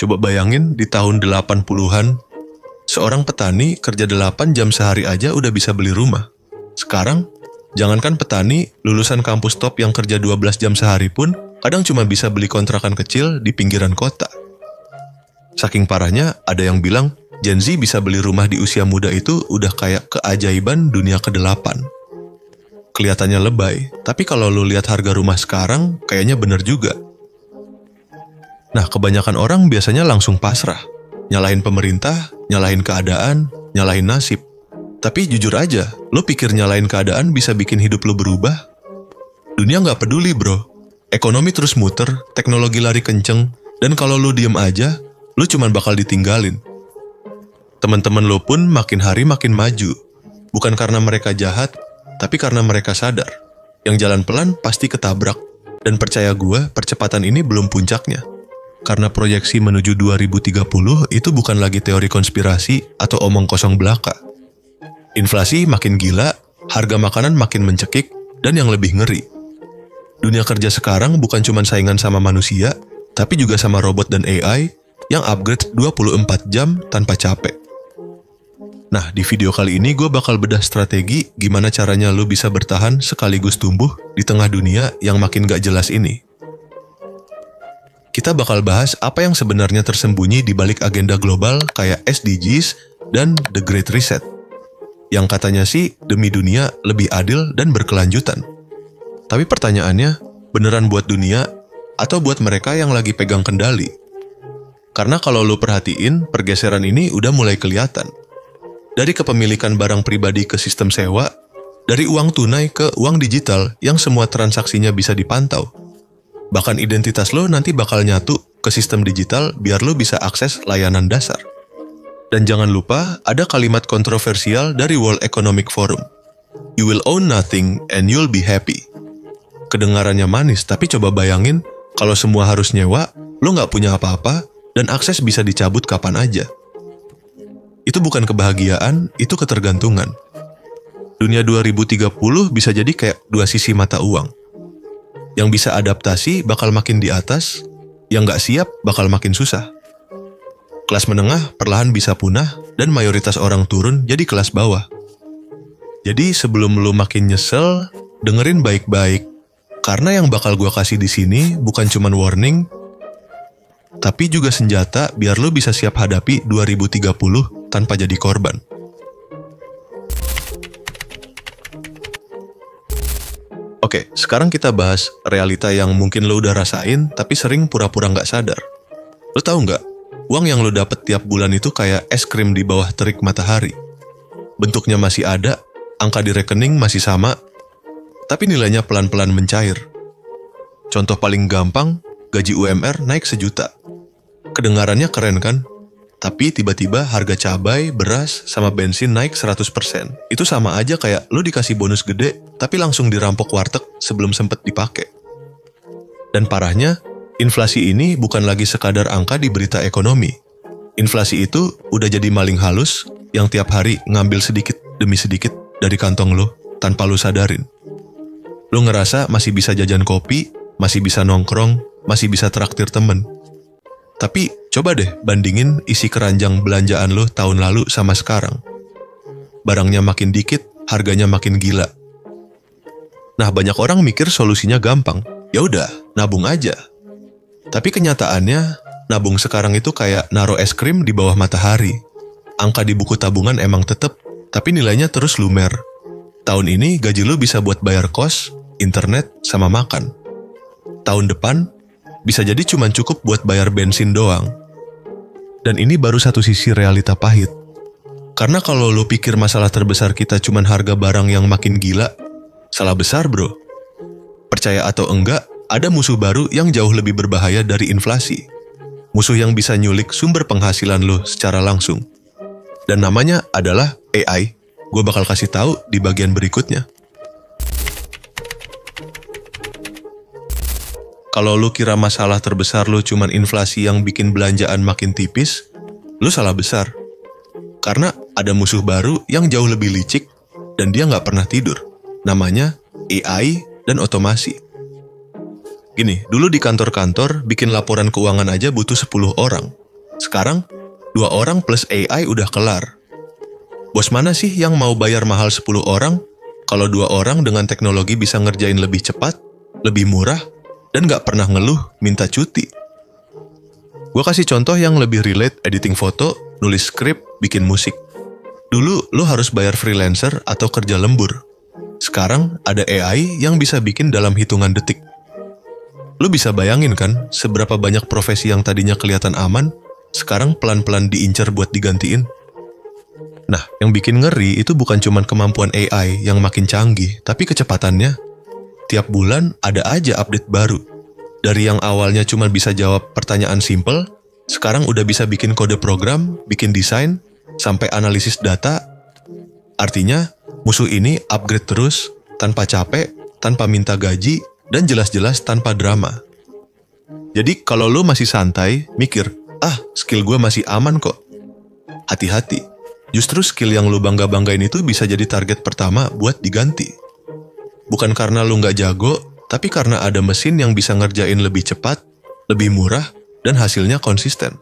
Coba bayangin di tahun 80-an, seorang petani kerja 8 jam sehari aja udah bisa beli rumah. Sekarang, jangankan petani, lulusan kampus top yang kerja 12 jam sehari pun kadang cuma bisa beli kontrakan kecil di pinggiran kota. Saking parahnya, ada yang bilang Gen Z bisa beli rumah di usia muda itu udah kayak keajaiban dunia ke-8. Kelihatannya lebay, tapi kalau lu lihat harga rumah sekarang, kayaknya bener juga. Nah, kebanyakan orang biasanya langsung pasrah. Nyalahin pemerintah, nyalahin keadaan, nyalahin nasib. Tapi jujur aja, lo pikir nyalahin keadaan bisa bikin hidup lo berubah? Dunia nggak peduli bro. Ekonomi terus muter, teknologi lari kenceng, dan kalau lo diem aja, lo cuma bakal ditinggalin. Teman-teman lo pun makin hari makin maju. Bukan karena mereka jahat, tapi karena mereka sadar. Yang jalan pelan pasti ketabrak. Dan percaya gue, percepatan ini belum puncaknya. Karena proyeksi menuju 2030 itu bukan lagi teori konspirasi atau omong kosong belaka. Inflasi makin gila, harga makanan makin mencekik, dan yang lebih ngeri. Dunia kerja sekarang bukan cuma saingan sama manusia, tapi juga sama robot dan AI yang upgrade 24 jam tanpa capek. Nah, di video kali ini gue bakal bedah strategi gimana caranya lo bisa bertahan sekaligus tumbuh di tengah dunia yang makin gak jelas ini. Kita bakal bahas apa yang sebenarnya tersembunyi di balik agenda global kayak SDGs dan The Great Reset. Yang katanya sih demi dunia lebih adil dan berkelanjutan. Tapi pertanyaannya, beneran buat dunia atau buat mereka yang lagi pegang kendali? Karena kalau lo perhatiin, pergeseran ini udah mulai kelihatan. Dari kepemilikan barang pribadi ke sistem sewa, dari uang tunai ke uang digital yang semua transaksinya bisa dipantau. Bahkan identitas lo nanti bakal nyatu ke sistem digital biar lo bisa akses layanan dasar. Dan jangan lupa ada kalimat kontroversial dari World Economic Forum. You will own nothing and you'll be happy. Kedengarannya manis, tapi coba bayangin kalau semua harus nyewa, lo nggak punya apa-apa, dan akses bisa dicabut kapan aja. Itu bukan kebahagiaan, itu ketergantungan. Dunia 2030 bisa jadi kayak dua sisi mata uang. Yang bisa adaptasi bakal makin di atas, yang nggak siap bakal makin susah. Kelas menengah perlahan bisa punah, dan mayoritas orang turun jadi kelas bawah. Jadi sebelum lo makin nyesel, dengerin baik-baik, karena yang bakal gue kasih di sini bukan cuman warning, tapi juga senjata biar lo bisa siap hadapi 2030 tanpa jadi korban. Oke, sekarang kita bahas realita yang mungkin lo udah rasain, tapi sering pura-pura nggak sadar. Lo tahu nggak, uang yang lo dapet tiap bulan itu kayak es krim di bawah terik matahari. Bentuknya masih ada, angka di rekening masih sama, tapi nilainya pelan-pelan mencair. Contoh paling gampang, gaji UMR naik 1 juta. Kedengarannya keren kan? Tapi tiba-tiba harga cabai, beras, sama bensin naik 100%. Itu sama aja kayak lo dikasih bonus gede, tapi langsung dirampok warteg sebelum sempet dipakai. Dan parahnya, inflasi ini bukan lagi sekadar angka di berita ekonomi. Inflasi itu udah jadi maling halus yang tiap hari ngambil sedikit demi sedikit dari kantong lo tanpa lo sadarin. Lo ngerasa masih bisa jajan kopi, masih bisa nongkrong, masih bisa traktir temen. Tapi coba deh bandingin isi keranjang belanjaan lo tahun lalu sama sekarang. Barangnya makin dikit, harganya makin gila. Nah, banyak orang mikir solusinya gampang. Ya udah, nabung aja. Tapi kenyataannya, nabung sekarang itu kayak naruh es krim di bawah matahari. Angka di buku tabungan emang tetep, tapi nilainya terus lumer. Tahun ini gaji lo bisa buat bayar kos, internet, sama makan. Tahun depan, bisa jadi cuma cukup buat bayar bensin doang. Dan ini baru satu sisi realita pahit. Karena kalau lo pikir masalah terbesar kita cuma harga barang yang makin gila, salah besar bro. Percaya atau enggak, ada musuh baru yang jauh lebih berbahaya dari inflasi. Musuh yang bisa nyulik sumber penghasilan lo secara langsung. Dan namanya adalah AI. Gue bakal kasih tahu di bagian berikutnya. Kalau lu kira masalah terbesar lu cuman inflasi yang bikin belanjaan makin tipis, lu salah besar. Karena ada musuh baru yang jauh lebih licik dan dia nggak pernah tidur. Namanya AI dan otomasi. Gini, dulu di kantor-kantor bikin laporan keuangan aja butuh 10 orang. Sekarang, 2 orang plus AI udah kelar. Bos mana sih yang mau bayar mahal 10 orang kalau 2 orang dengan teknologi bisa ngerjain lebih cepat, lebih murah, dan gak pernah ngeluh minta cuti? Gue kasih contoh yang lebih relate, editing foto, nulis skrip, bikin musik. Dulu lo harus bayar freelancer atau kerja lembur. Sekarang ada AI yang bisa bikin dalam hitungan detik. Lo bisa bayangin kan seberapa banyak profesi yang tadinya kelihatan aman, sekarang pelan-pelan diincar buat digantiin? Nah, yang bikin ngeri itu bukan cuma kemampuan AI yang makin canggih, tapi kecepatannya. Tiap bulan ada aja update baru. Dari yang awalnya cuma bisa jawab pertanyaan simple, sekarang udah bisa bikin kode program, bikin desain, sampai analisis data. Artinya, musuh ini upgrade terus, tanpa capek, tanpa minta gaji, dan jelas-jelas tanpa drama. Jadi kalau lo masih santai, mikir, skill gue masih aman kok. Hati-hati. Justru skill yang lu bangga-banggain itu bisa jadi target pertama buat diganti. Bukan karena lu nggak jago, tapi karena ada mesin yang bisa ngerjain lebih cepat, lebih murah, dan hasilnya konsisten.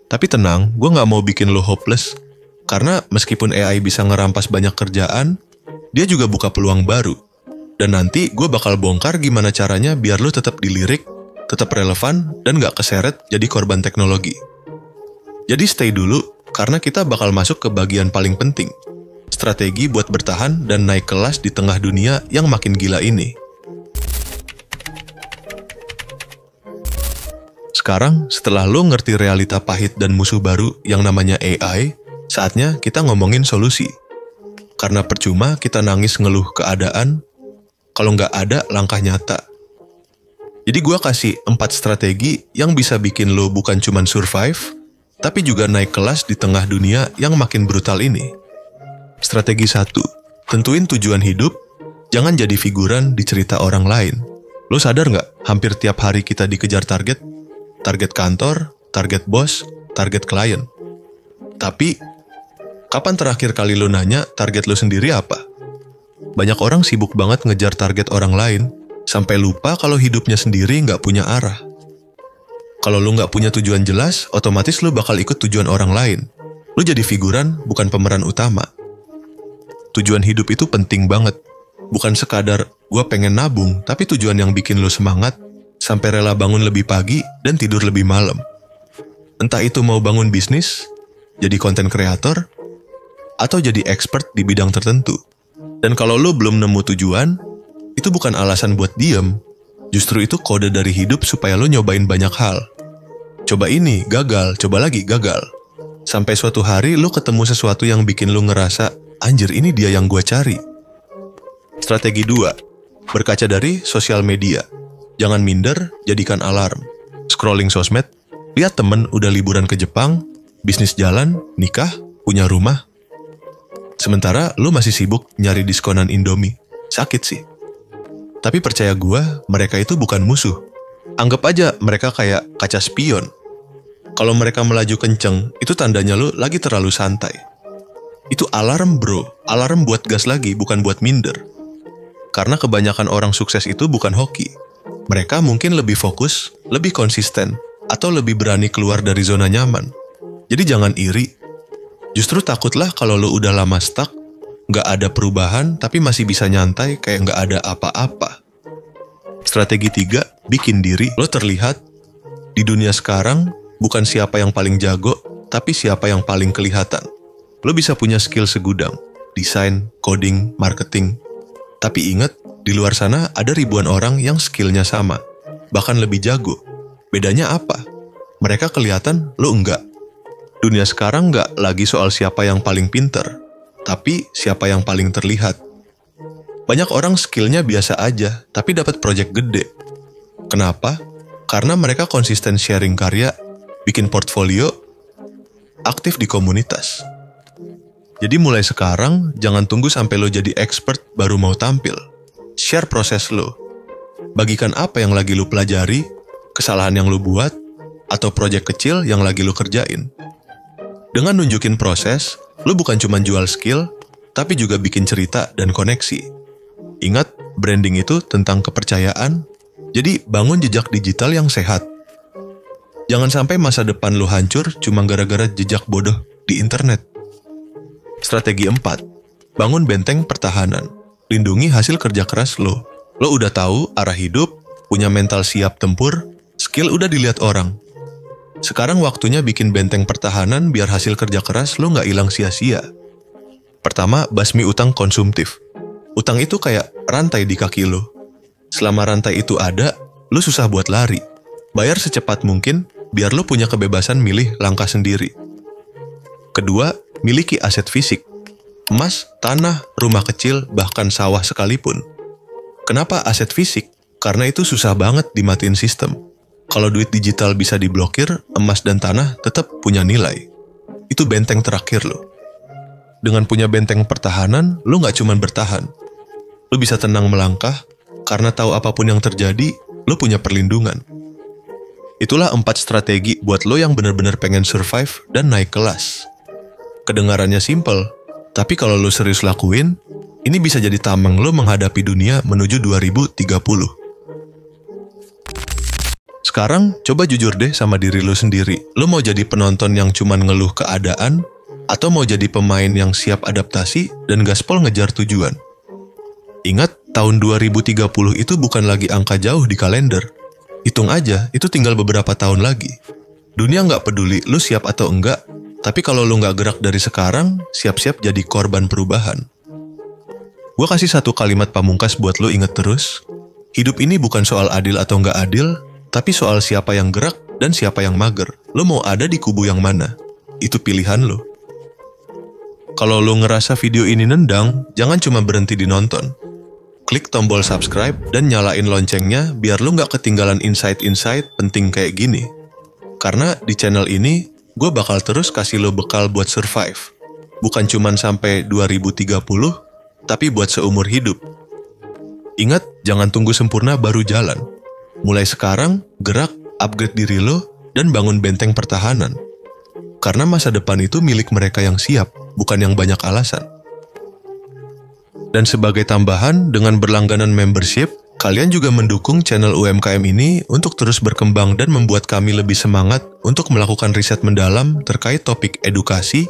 Tapi tenang, gue nggak mau bikin lu hopeless. Karena meskipun AI bisa ngerampas banyak kerjaan, dia juga buka peluang baru. Dan nanti gue bakal bongkar gimana caranya biar lu tetap dilirik, tetap relevan, dan nggak keseret jadi korban teknologi. Jadi stay dulu, karena kita bakal masuk ke bagian paling penting, strategi buat bertahan dan naik kelas di tengah dunia yang makin gila ini. Sekarang, setelah lo ngerti realita pahit dan musuh baru yang namanya AI, saatnya kita ngomongin solusi. Karena percuma kita nangis ngeluh keadaan, kalau nggak ada langkah nyata. Jadi gue kasih 4 strategi yang bisa bikin lo bukan cuma survive, tapi juga naik kelas di tengah dunia yang makin brutal ini. Strategi 1. Tentuin tujuan hidup, jangan jadi figuran di cerita orang lain. Lo sadar nggak, hampir tiap hari kita dikejar target? Target kantor, target bos, target klien. Tapi, kapan terakhir kali lo nanya target lo sendiri apa? Banyak orang sibuk banget ngejar target orang lain, sampai lupa kalau hidupnya sendiri nggak punya arah. Kalau lu nggak punya tujuan jelas, otomatis lu bakal ikut tujuan orang lain. Lu jadi figuran, bukan pemeran utama. Tujuan hidup itu penting banget. Bukan sekadar, gua pengen nabung, tapi tujuan yang bikin lu semangat, sampai rela bangun lebih pagi dan tidur lebih malam. Entah itu mau bangun bisnis, jadi konten kreator, atau jadi expert di bidang tertentu. Dan kalau lu belum nemu tujuan, itu bukan alasan buat diem. Justru itu kode dari hidup supaya lo nyobain banyak hal. Coba ini, gagal, coba lagi, gagal. Sampai suatu hari lo ketemu sesuatu yang bikin lo ngerasa, anjir ini dia yang gue cari. Strategi 2. Berkaca dari sosial media. Jangan minder, jadikan alarm. Scrolling sosmed, lihat temen udah liburan ke Jepang, bisnis jalan, nikah, punya rumah. Sementara lo masih sibuk nyari diskonan Indomie. Sakit sih. Tapi percaya gue, mereka itu bukan musuh. Anggap aja mereka kayak kaca spion. Kalau mereka melaju kenceng, itu tandanya lo lagi terlalu santai. Itu alarm bro, alarm buat gas lagi, bukan buat minder. Karena kebanyakan orang sukses itu bukan hoki. Mereka mungkin lebih fokus, lebih konsisten, atau lebih berani keluar dari zona nyaman. Jadi jangan iri. Justru takutlah kalau lo udah lama stuck, nggak ada perubahan, tapi masih bisa nyantai kayak nggak ada apa-apa. Strategi 3, bikin diri lo terlihat. Di dunia sekarang, bukan siapa yang paling jago, tapi siapa yang paling kelihatan. Lo bisa punya skill segudang, desain, coding, marketing. Tapi ingat, di luar sana ada ribuan orang yang skillnya sama, bahkan lebih jago. Bedanya apa? Mereka kelihatan, lo enggak. Dunia sekarang nggak lagi soal siapa yang paling pinter, tapi siapa yang paling terlihat. Banyak orang skillnya biasa aja, tapi dapat project gede. Kenapa? Karena mereka konsisten sharing karya, bikin portfolio, aktif di komunitas. Jadi mulai sekarang, jangan tunggu sampai lo jadi expert baru mau tampil. Share proses lo. Bagikan apa yang lagi lo pelajari, kesalahan yang lo buat, atau project kecil yang lagi lo kerjain. Dengan nunjukin proses, lo bukan cuma jual skill, tapi juga bikin cerita dan koneksi. Ingat, branding itu tentang kepercayaan, jadi bangun jejak digital yang sehat. Jangan sampai masa depan lo hancur cuma gara-gara jejak bodoh di internet. Strategi 4. Bangun benteng pertahanan. Lindungi hasil kerja keras lo. Lo udah tahu arah hidup, punya mental siap tempur, skill udah dilihat orang. Sekarang waktunya bikin benteng pertahanan biar hasil kerja keras lo nggak hilang sia-sia. Pertama, basmi utang konsumtif. Utang itu kayak rantai di kaki lo. Selama rantai itu ada, lo susah buat lari. Bayar secepat mungkin, biar lo punya kebebasan milih langkah sendiri. Kedua, miliki aset fisik. Emas, tanah, rumah kecil, bahkan sawah sekalipun. Kenapa aset fisik? Karena itu susah banget dimatiin sistem. Kalau duit digital bisa diblokir, emas dan tanah tetap punya nilai. Itu benteng terakhir lo. Dengan punya benteng pertahanan, lo nggak cuma bertahan. Lo bisa tenang melangkah, karena tahu apapun yang terjadi, lo punya perlindungan. Itulah 4 strategi buat lo yang benar-benar pengen survive dan naik kelas. Kedengarannya simple, tapi kalau lo serius lakuin, ini bisa jadi tameng lo menghadapi dunia menuju 2030. Sekarang, coba jujur deh sama diri lo sendiri. Lo mau jadi penonton yang cuman ngeluh keadaan, atau mau jadi pemain yang siap adaptasi dan gaspol ngejar tujuan? Ingat, tahun 2030 itu bukan lagi angka jauh di kalender. Hitung aja, itu tinggal beberapa tahun lagi. Dunia nggak peduli lu siap atau enggak, tapi kalau lu nggak gerak dari sekarang, siap-siap jadi korban perubahan. Gua kasih satu kalimat pamungkas buat lu inget terus. Hidup ini bukan soal adil atau nggak adil, tapi soal siapa yang gerak dan siapa yang mager. Lu mau ada di kubu yang mana? Itu pilihan lu. Kalau lu ngerasa video ini nendang, jangan cuma berhenti di nonton. Klik tombol subscribe dan nyalain loncengnya biar lu nggak ketinggalan insight-insight penting kayak gini. Karena di channel ini, gue bakal terus kasih lo bekal buat survive. Bukan cuman sampai 2030, tapi buat seumur hidup. Ingat, jangan tunggu sempurna baru jalan. Mulai sekarang, gerak, upgrade diri lo, dan bangun benteng pertahanan. Karena masa depan itu milik mereka yang siap, bukan yang banyak alasan. Dan sebagai tambahan, dengan berlangganan membership, kalian juga mendukung channel UMKM ini untuk terus berkembang dan membuat kami lebih semangat untuk melakukan riset mendalam terkait topik edukasi,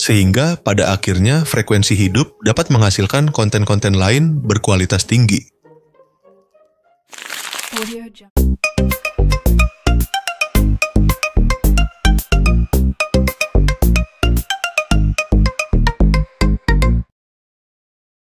sehingga pada akhirnya frekuensi hidup dapat menghasilkan konten-konten lain berkualitas tinggi.